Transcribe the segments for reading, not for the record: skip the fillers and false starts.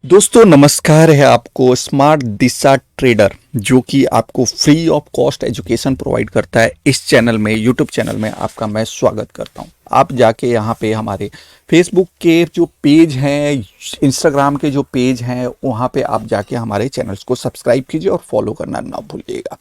दोस्तों नमस्कार है आपको स्मार्ट दिशा ट्रेडर जो कि आपको free of cost education provide करता है। इस चैनल में यूट्यूब चैनल में आपका मैं स्वागत करता हूं। आप जाके यहाँ पे हमारे फेसबुक के जो पेज हैं, इंस्टाग्राम के जो पेज हैं, वहाँ पे आप जाके हमारे चैनल्स को सब्सक्राइब कीजिए और फॉलो करना ना भूलिएगा।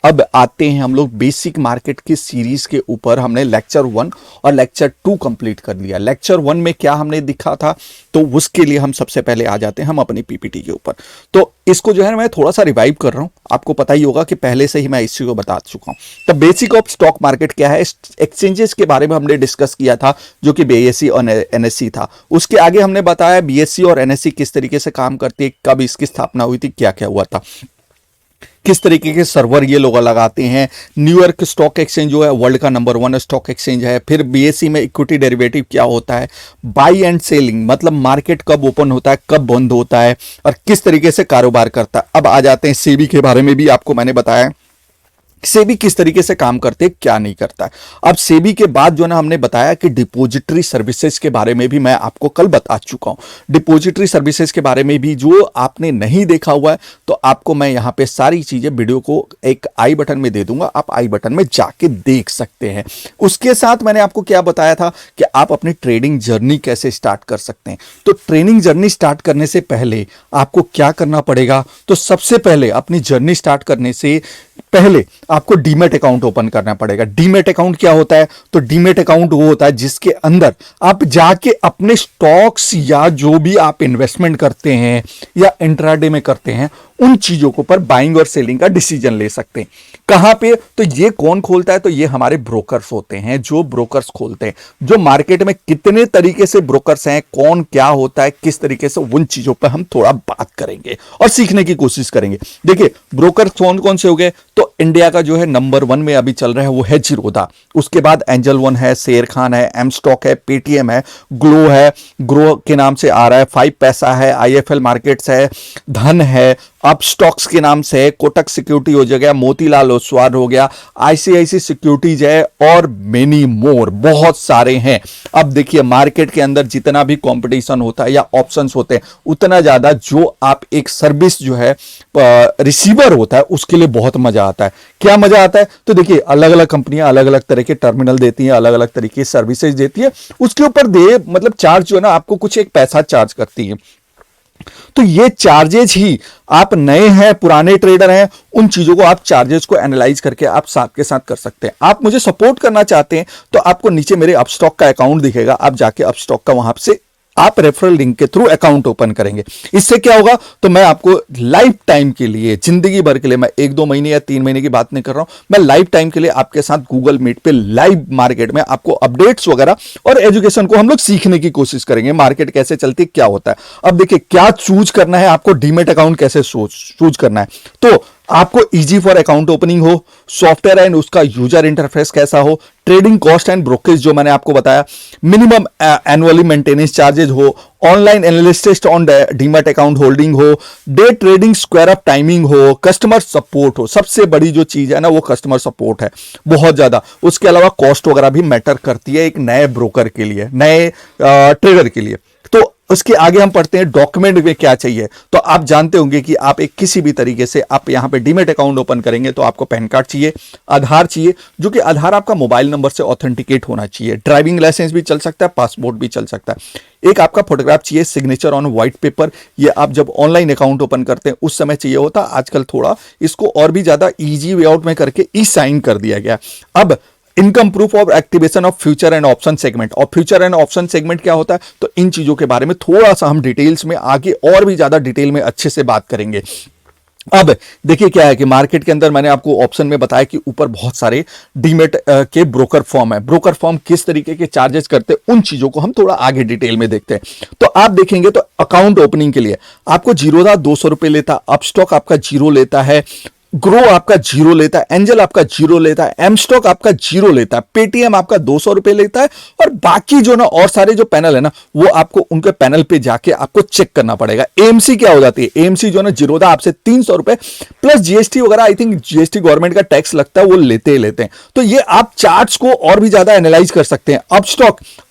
अब आते हैं हम लोग बेसिक मार्केट की सीरीज के ऊपर। हमने लेक्चर 1 और लेक्चर 2 कंप्लीट कर लिया। लेक्चर 1 में क्या हमने दिखा था, तो उसके लिए हम सबसे पहले आ जाते हैं हम अपनी पीपीटी के ऊपर। तो इसको जो है मैं थोड़ा सा रिवाइव कर रहा हूं। आपको पता ही होगा कि पहले से ही मैं इसी को बता चुका हूं। तो बेसिक ऑफ स्टॉक मार्केट क्या है, एक्सचेंजेस के बारे में हमने डिस्कस किया था, जो कि बीएसई और एनएससी था। उसके आगे हमने बताया बीएसई और एनएससी किस तरीके से काम करती है, कब इसकी स्थापना हुई थी, क्या क्या हुआ था, किस तरीके के सर्वर ये लोग लगाते हैं। न्यूयॉर्क स्टॉक एक्सचेंज जो है वर्ल्ड का नंबर 1 स्टॉक एक्सचेंज है। फिर बीएसई में इक्विटी डेरिवेटिव क्या होता है, बाई एंड सेलिंग मतलब मार्केट कब ओपन होता है, कब बंद होता है और किस तरीके से कारोबार करता है। अब आ जाते हैं सेबी के बारे में भी आपको मैंने बताया सेबी किस तरीके से काम करते हैं, क्या नहीं करता है। अब सेबी के बाद जो ना हमने बताया कि डिपॉजिटरी सर्विसेज के बारे में भी मैं आपको कल बता चुका हूं। डिपॉजिटरी सर्विसेज के बारे में भी जो आपने नहीं देखा हुआ है, तो आपको मैं यहां पे सारी चीजें वीडियो को एक आई बटन में दे दूंगा, आप आई बटन में जाके देख सकते हैं। उसके साथ मैंने आपको क्या बताया था कि आप अपनी ट्रेडिंग जर्नी कैसे स्टार्ट कर सकते हैं। तो ट्रेडिंग जर्नी स्टार्ट करने से पहले आपको क्या करना पड़ेगा, तो सबसे पहले अपनी जर्नी स्टार्ट करने से पहले आपको डीमेट अकाउंट ओपन करना पड़ेगा। डीमेट अकाउंट क्या होता है, तो डीमेट अकाउंट वो होता है जिसके अंदर आप जाके अपने स्टॉक्स या जो भी आप इन्वेस्टमेंट करते हैं या इंट्राडे में करते हैं उन चीजों के ऊपर बाइंग और सेलिंग का डिसीजन ले सकते हैं। कहां पे, तो ये कौन खोलता है, तो ये हमारे ब्रोकर्स होते हैं जो ब्रोकर्स खोलते हैं। जो मार्केट में कितने तरीके से ब्रोकर्स हैं, कौन क्या होता है, किस तरीके से, उन चीजों पर हम थोड़ा बात करेंगे और सीखने की कोशिश करेंगे। देखिए ब्रोकर कौन कौन से हो गए, तो इंडिया का जो है नंबर 1 में अभी चल रहा है वो है जीरोधा। उसके बाद एंजल वन है, शेर खान है, एम स्टॉक है, पेटीएम है, ग्लो है, ग्रो के नाम से आ रहा है, 5 पैसा है, आईएफएल मार्केट्स है, धन है, अब स्टॉक्स के नाम से है, कोटक सिक्योरिटी हो गया, मोतीलाल ओसवाल हो गया, आईसीआईसी सिक्योरिटीज है और मेनी मोर, बहुत सारे हैं। अब देखिए मार्केट के अंदर जितना भी कंपटीशन होता है या ऑप्शंस होते हैं, उतना ज्यादा जो आप एक सर्विस जो है रिसीवर होता है उसके लिए बहुत मजा आता है। क्या मजा आता है, तो देखिए अलग अलग कंपनियां अलग अलग तरह के टर्मिनल देती हैं, अलग अलग तरीके की सर्विसेज देती है, उसके ऊपर दे मतलब चार्ज जो है ना आपको कुछ एक पैसा चार्ज करती है। तो ये चार्जेज ही, आप नए हैं पुराने ट्रेडर हैं, उन चीजों को आप चार्जेस को एनालाइज करके आप साथ के साथ कर सकते हैं। आप मुझे सपोर्ट करना चाहते हैं तो आपको नीचे मेरे अपस्टॉक का अकाउंट दिखेगा, आप जाके अपस्टॉक का वहां से आप रेफरल लिंक के थ्रू अकाउंट ओपन करेंगे। इससे क्या होगा, तो मैं आपको लाइफ टाइम के लिए, जिंदगी भर के लिए, मैं 1-2 महीने या 3 महीने की बात नहीं कर रहा हूं, मैं लाइफ टाइम के लिए आपके साथ गूगल मीट पे लाइव मार्केट में आपको अपडेट्स वगैरह और एजुकेशन को हम लोग सीखने की कोशिश करेंगे। मार्केट कैसे चलती है, क्या होता है। अब देखिए क्या चूज करना है आपको, डीमेट अकाउंट कैसे चूज करना है, तो आपको इजी फॉर अकाउंट ओपनिंग हो, सॉफ्टवेयर एंड उसका यूजर इंटरफेस कैसा हो, ट्रेडिंग कॉस्ट एंड ब्रोकरेज जो मैंने आपको बताया, मिनिमम एनुअली मेंटेनेंस चार्जेज हो, online analyst on demat account holding हो, day trading square up timing हो, कस्टमर सपोर्ट हो। सबसे बड़ी जो चीज है ना वो कस्टमर सपोर्ट है बहुत ज्यादा। उसके अलावा कॉस्ट वगैरह भी मैटर करती है एक नए ब्रोकर के लिए, नए ट्रेडर के लिए। तो उसके आगे हम पढ़ते हैं डॉक्यूमेंट में क्या चाहिए। तो आप जानते होंगे कि आप एक किसी भी तरीके से आप यहां पे डीमेट अकाउंट ओपन करेंगे तो आपको पैन कार्ड चाहिए, आधार चाहिए, जो कि आधार आपका मोबाइल नंबर से ऑथेंटिकेट होना चाहिए। ड्राइविंग लाइसेंस भी चल सकता है, पासपोर्ट भी चल सकता है। एक आपका फोटोग्राफ चाहिए, सिग्नेचर ऑन व्हाइट पेपर। ये आप जब ऑनलाइन अकाउंट ओपन करते हैं उस समय चाहिए होता, आजकल थोड़ा इसको और भी ज्यादा इजी वे आउट में करके ई साइन कर दिया गया। अब income proof of activation of future and option segment, और फ्यूचर एंड ऑप्शन सेगमेंट क्या होता है, तो इन चीजों के बारे में थोड़ा सा हम डिटेल्स में आगे और भी ज्यादा डिटेल में अच्छे से बात करेंगे। अब देखिए क्या है कि मार्केट के अंदर मैंने आपको ऑप्शन में बताया कि ऊपर बहुत सारे डीमेट के ब्रोकर फॉर्म है। ब्रोकर फॉर्म किस तरीके के चार्जेस करते हैं, उन चीजों को हम थोड़ा आगे डिटेल में देखते हैं। तो आप देखेंगे तो अकाउंट ओपनिंग के लिए आपको जीरोधा 200 रुपए लेता, अपस्टॉक आपका 0 लेता है, ग्रो आपका 0 लेता है, एंजल आपका 0 लेता है, एम स्टॉक आपका 0 लेता है, पेटीएम आपका 200 रुपए लेता है, और बाकी जो ना और सारे जो पैनल है ना वो आपको उनके पैनल पे जाके आपको चेक करना पड़ेगा। एएमसी क्या हो जाती है, एएमसी जो ना जीरोधा आपसे 300 रुपए प्लस जीएसटी वगैरह, आई थिंक जीएसटी गवर्नमेंट का टैक्स लगता है, वो लेते हैं। तो ये आप चार्ट्स को और भी ज्यादा एनालाइज कर सकते हैं।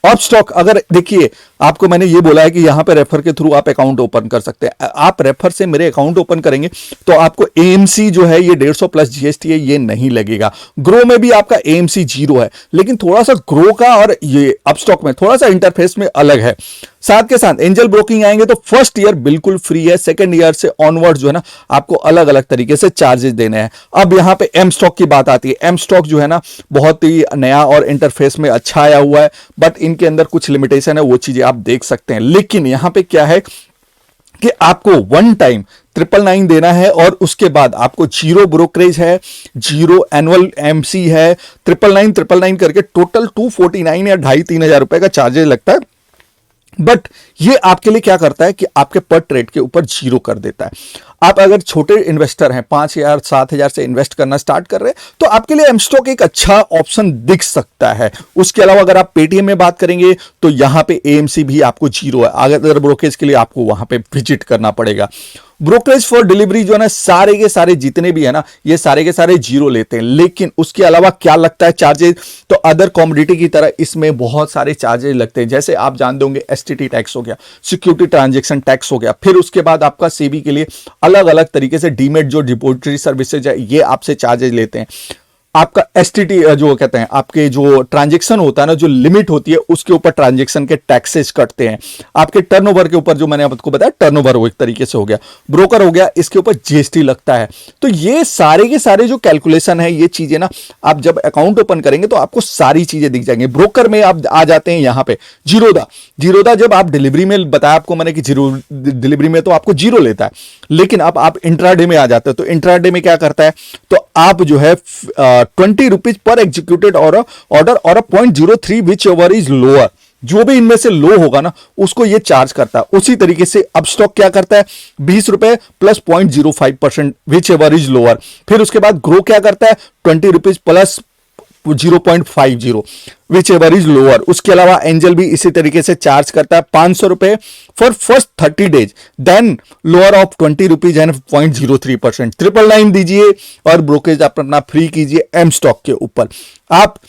अपस्टॉक अगर देखिए आपको मैंने ये बोला है कि यहाँ पे रेफर के थ्रू आप अकाउंट ओपन कर सकते हैं। आप रेफर से मेरे अकाउंट ओपन करेंगे तो आपको एएमसी जो है ये 150 प्लस जीएसटी है ये नहीं लगेगा। ग्रो में भी आपका एएमसी 0 है, लेकिन थोड़ा सा ग्रो का और ये अपस्टॉक में थोड़ा सा इंटरफेस में अलग है। साथ के साथ एंजल ब्रोकिंग आएंगे तो फर्स्ट ईयर बिल्कुल फ्री है, सेकंड ईयर से ऑनवर्ड जो है ना आपको अलग अलग तरीके से चार्जेस देने हैं। अब यहां पे एम स्टॉक की बात आती है। एम स्टॉक जो है ना बहुत ही नया और इंटरफेस में अच्छा आया हुआ है, बट इनके अंदर कुछ लिमिटेशन है, वो चीजें आप देख सकते हैं। लेकिन यहां पे क्या है कि आपको वन टाइम 999 देना है और उसके बाद आपको 0 ब्रोकरेज है, 0 एनुअल एमसी है, 999 करके टोटल 249 या 2,500-3,000 रुपए का चार्जेस लगता है। बट ये आपके लिए क्या करता है कि आपके पर ट्रेड के ऊपर 0 कर देता है। आप अगर छोटे इन्वेस्टर हैं, 5,000 7,000 से इन्वेस्ट करना स्टार्ट कर रहे हैं तो आपके लिए एमस्टॉक एक अच्छा ऑप्शन दिख सकता है। उसके अलावा अगर आप पेटीएम में बात करेंगे तो यहां पे एएमसी भी आपको 0 है। अगर ब्रोकरेज के लिए आपको वहां पे विजिट करना पड़ेगा। ब्रोकरेज फॉर डिलीवरी जो है ना सारे के सारे जितने भी है ना ये सारे के सारे 0 लेते हैं। लेकिन उसके अलावा क्या लगता है चार्जेस, तो अदर कॉमोडिटी की तरह इसमें बहुत सारे चार्जेस लगते हैं। जैसे आप जानते होंगे एसटीटी टैक्स हो गया, सिक्योरिटी ट्रांजैक्शन टैक्स हो गया, फिर उसके बाद आपका सेबी के लिए अलग अलग तरीके से डीमेट जो डिपॉजिटरी सर्विसेज है ये आपसे चार्जेस लेते हैं। आपका एसटीटी जो कहते हैं आपके जो ट्रांजैक्शन होता है ना, जो लिमिट होती है उसके ऊपर ट्रांजैक्शन के टैक्सेस कटते हैं। आपके टर्नओवर के ऊपर जो मैंने आपको बताया टर्नओवर वो एक तरीके से हो गया, ब्रोकर हो गया, इसके ऊपर जीएसटी लगता है। तो ये सारे के सारे जो कैलकुलेशन है ये चीजें ना आप जब अकाउंट ओपन करेंगे तो आपको सारी चीजें दिख जाएंगी। ब्रोकर में आप आ जाते हैं यहाँ पे जीरोदा जब आप डिलीवरी में बताया आपको मैंने कि जीरो डिलीवरी में तो आपको 0 लेता है, लेकिन अब आप इंट्राडे में आ जाते हैं तो इंट्राडे में क्या करता है, तो आप जो है 20 रुपीज पर एग्जीक्यूटेड ऑर्डर और 0.03 विच एवर इज लोअर, जो भी इनमें से लो होगा ना उसको ये चार्ज करता है। उसी तरीके से अपस्टॉक क्या करता है 20 रुपए plus 0.05% whichever is lower. फिर उसके बाद ग्रो क्या करता है 20 rupees plus 0.50 which ever is lower. उसके अलावा एंजल भी इसी तरीके से चार्ज करता है 500 रुपए for first 30 days, then lower of 20 rupees and 0.03%। 999 दीजिए और ब्रोकरेज अपना फ्री कीजिए एम स्टॉक के ऊपर। आप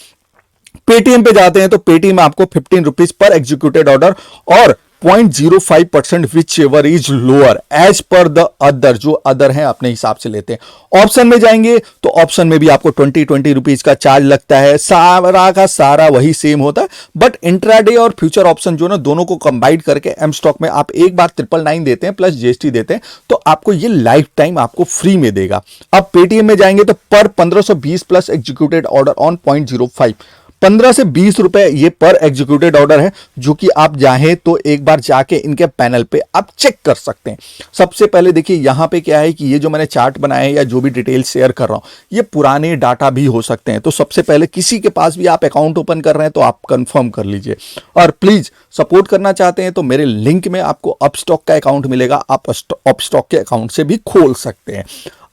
पेटीएम पे जाते हैं तो पेटीएम आपको 15 रुपीज पर एग्जीक्यूटेड ऑर्डर और 0.05% whichever is lower as per the other, जो अदर है अपने हिसाब से लेते हैं। ऑप्शन में जाएंगे तो ऑप्शन में भी आपको 20 रुपीज का चार्ज लगता है, सारा का सारा वही सेम होता है। बट इंट्राडे और फ्यूचर ऑप्शन जो ना दोनों को कंबाइन करके एम स्टॉक में आप एक बार 999 देते हैं प्लस जीएसटी देते हैं तो आपको ये लाइफ टाइम आपको फ्री में देगा। अब पेटीएम में जाएंगे तो पर 1520 प्लस एग्जीक्यूटेड ऑर्डर ऑन 0.05, 15 से 20 रुपए ये पर एग्जीक्यूटेड ऑर्डर है, जो कि आप चाहें तो एक बार जाके इनके पैनल पे आप चेक कर सकते हैं। सबसे पहले देखिए यहां पे क्या है कि ये जो मैंने चार्ट बनाया है या जो भी डिटेल शेयर कर रहा हूं ये पुराने डाटा भी हो सकते हैं। तो सबसे पहले किसी के पास भी आप अकाउंट ओपन कर रहे हैं तो आप कंफर्म कर लीजिए। और प्लीज सपोर्ट करना चाहते हैं तो मेरे लिंक में आपको अपस्टॉक का अकाउंट मिलेगा, आप अपस्टॉक के अकाउंट से भी खोल सकते हैं।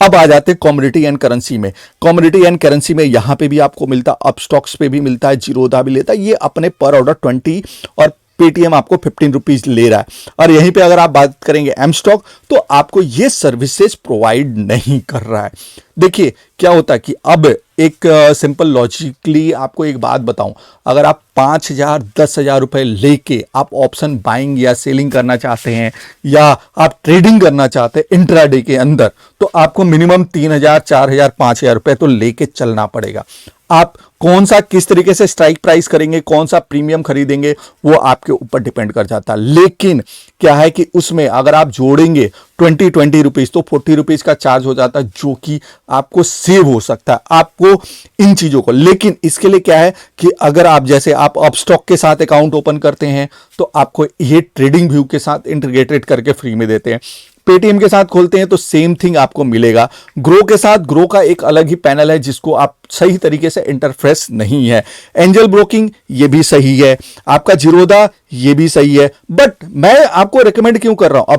अब आ जाते हैं कमोडिटी एंड करेंसी में। कमोडिटी एंड करेंसी में यहां पे भी आपको मिलता है, अपस्टॉक्स पे भी मिलता है, जीरोधा भी लेता है। ये अपने पर ऑर्डर 20 और पेटीएम आपको 15 रुपीज ले रहा है। और यहीं पे अगर आप बात करेंगे एम स्टॉक तो आपको ये सर्विसेज प्रोवाइड नहीं कर रहा है। देखिए क्या होता है कि अब एक सिंपल लॉजिकली आपको एक बात बताऊं, अगर आप 5,000 10,000 रुपए लेके आप ऑप्शन बाइंग या सेलिंग करना चाहते हैं या आप ट्रेडिंग करना चाहते हैं इंट्राडे के अंदर, तो आपको मिनिमम 3,000 4,000 5,000 रुपए तो लेके चलना पड़ेगा। आप कौन सा किस तरीके से स्ट्राइक प्राइस करेंगे, कौन सा प्रीमियम खरीदेंगे, वो आपके ऊपर डिपेंड कर जाता है। लेकिन क्या है कि उसमें अगर आप जोड़ेंगे 20 रुपीज तो 40 रुपीज का चार्ज हो जाता है, जो कि आपको सेव हो सकता है आपको इन चीजों को। लेकिन इसके लिए क्या है कि अगर आप जैसे आप अपस्टॉक के साथ अकाउंट ओपन करते हैं तो आपको ये ट्रेडिंग व्यू के साथ इंटीग्रेटेड करके फ्री में देते हैं। पेटीएम के साथ खोलते हैं तो सेम थिंग आपको मिलेगा। ग्रो के साथ ग्रो का एक अलग ही पैनल है जिसको आप सही तरीके से इंटरफेस नहीं है। एंजल ब्रोकिंग ये भी सही है, आपका जीरोधा ये भी सही है। बट मैं आपको रिकमेंड क्यों कर रहा हूं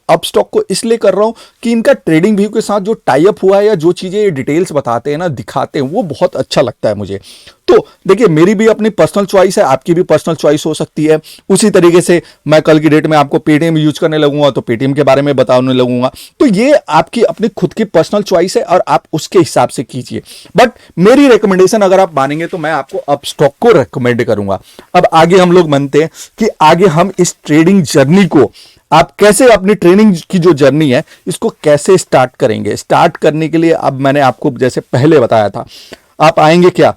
अपस्टॉक को इसलिए कर रहा हूं कि इनका ट्रेडिंग व्यू के साथ जो टाई अप हुआ है या जो चीजें ये डिटेल्स बताते हैं ना, दिखाते हैं, वो बहुत अच्छा लगता है मुझे। तो देखिए मेरी भी अपनी पर्सनल चॉइस है, आपकी भी पर्सनल चॉइस हो सकती है। उसी तरीके से मैं कल की डेट में आपको पेटीएम यूज करने लगूंगा तो पेटीएम के बारे में बताने लगूंगा। तो ये आपकी अपनी खुद की पर्सनल चॉइस है और आप उसके हिसाब से कीजिए। बट मेरी रिकमेंडेशन अगर आप मानेंगे तो मैं आपको अपस्टॉक को रिकमेंड करूंगा। अब आगे हम लोग मानते हैं कि आगे हम इस ट्रेडिंग जर्नी को आप कैसे, अपनी ट्रेनिंग की जो जर्नी है इसको कैसे स्टार्ट करेंगे। स्टार्ट करने के लिए अब मैंने आपको जैसे पहले बताया था, आप आएंगे क्या,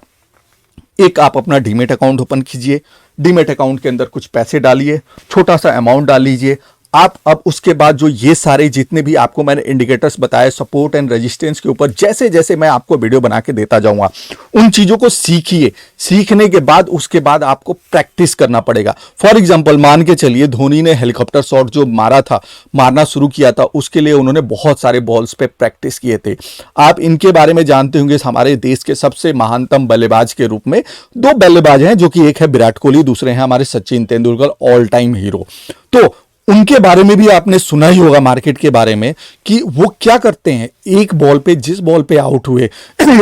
एक आप अपना डीमेट अकाउंट ओपन कीजिए, डीमेट अकाउंट के अंदर कुछ पैसे डालिए, छोटा सा अमाउंट डाल लीजिए आप। अब उसके बाद जो ये सारे जितने भी आपको मैंने इंडिकेटर्स बताए सपोर्ट एंड रेजिस्टेंस के ऊपर, जैसे जैसे मैं आपको वीडियो बना के देता जाऊंगा उन चीजों को सीखिए। सीखने के बाद उसके बाद आपको प्रैक्टिस करना पड़ेगा। फॉर एग्जांपल मान के चलिए धोनी ने हेलीकॉप्टर शॉट जो मारा था, मारना शुरू किया था, उसके लिए उन्होंने बहुत सारे बॉल्स पे प्रैक्टिस किए थे। आप इनके बारे में जानते होंगे, हमारे देश के सबसे महानतम बल्लेबाज के रूप में दो बल्लेबाज हैं, जो कि एक है विराट कोहली, दूसरे हैं हमारे Sachin Tendulkar, all time hero. तो उनके बारे में भी आपने सुना ही होगा मार्केट के बारे में कि वो क्या करते हैं, एक बॉल पे जिस बॉल पे आउट हुए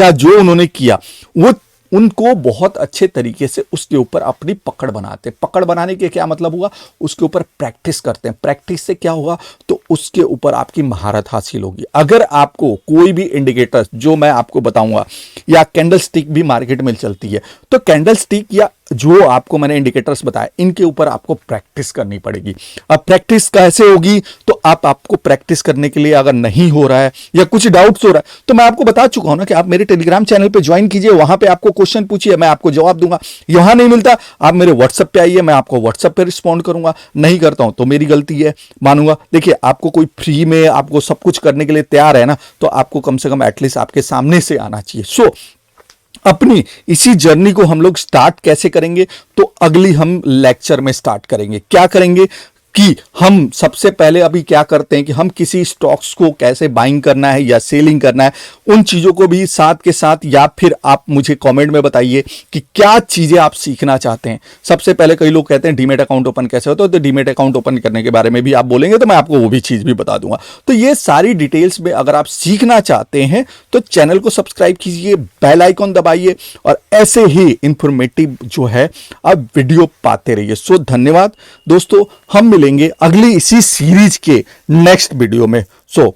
या जो उन्होंने किया वो उनको बहुत अच्छे तरीके से उसके ऊपर अपनी पकड़ बनाते हैं। पकड़ बनाने के क्या मतलब हुआ, उसके ऊपर प्रैक्टिस करते हैं। प्रैक्टिस से क्या होगा, तो उसके ऊपर आपकी महारत हासिल होगी। अगर आपको कोई भी इंडिकेटर जो मैं आपको बताऊंगा, या कैंडल स्टिक भी मार्केट में चलती है, तो कैंडल स्टिक या जो आपको मैंने इंडिकेटर्स बताया इनके ऊपर आपको प्रैक्टिस करनी पड़ेगी। अब प्रैक्टिस कैसे होगी, तो आपको प्रैक्टिस करने के लिए अगर नहीं हो रहा है या कुछ डाउट्स हो रहा है, तो मैं आपको बता चुका हूं ना कि आप मेरे टेलीग्राम चैनल पे ज्वाइन कीजिए, वहां पे आपको क्वेश्चन पूछिए, मैं आपको जवाब दूंगा। यहां नहीं मिलता, आप मेरे व्हाट्सएप पे आइए, मैं आपको व्हाट्सएप पे रिस्पॉन्ड करूंगा। नहीं करता हूं तो मेरी गलती है, मानूंगा। देखिए, आपको कोई फ्री में आपको सब कुछ करने के लिए तैयार है ना, तो आपको कम से कम एटलीस्ट आपके सामने से आना चाहिए। सो अपनी इसी जर्नी को हम लोग स्टार्ट कैसे करेंगे, तो अगली हम लेक्चर में स्टार्ट करेंगे। क्या करेंगे कि हम सबसे पहले अभी क्या करते हैं कि हम किसी स्टॉक्स को कैसे बाइंग करना है या सेलिंग करना है, उन चीजों को भी साथ के साथ, या फिर आप मुझे कमेंट में बताइए कि क्या चीजें आप सीखना चाहते हैं। सबसे पहले कई लोग कहते हैं डीमेट अकाउंट ओपन कैसे होता है, तो डीमेट अकाउंट ओपन करने के बारे में भी आप बोलेंगे तो मैं आपको वो भी चीज भी बता दूंगा। तो ये सारी डिटेल्स में अगर आप सीखना चाहते हैं तो चैनल को सब्सक्राइब कीजिए, बेल आइकॉन दबाइए, और ऐसे ही इंफॉर्मेटिव जो है आप वीडियो पाते रहिए। सो धन्यवाद दोस्तों, हम मिलेंगे अगली इसी सीरीज के नेक्स्ट वीडियो में। सो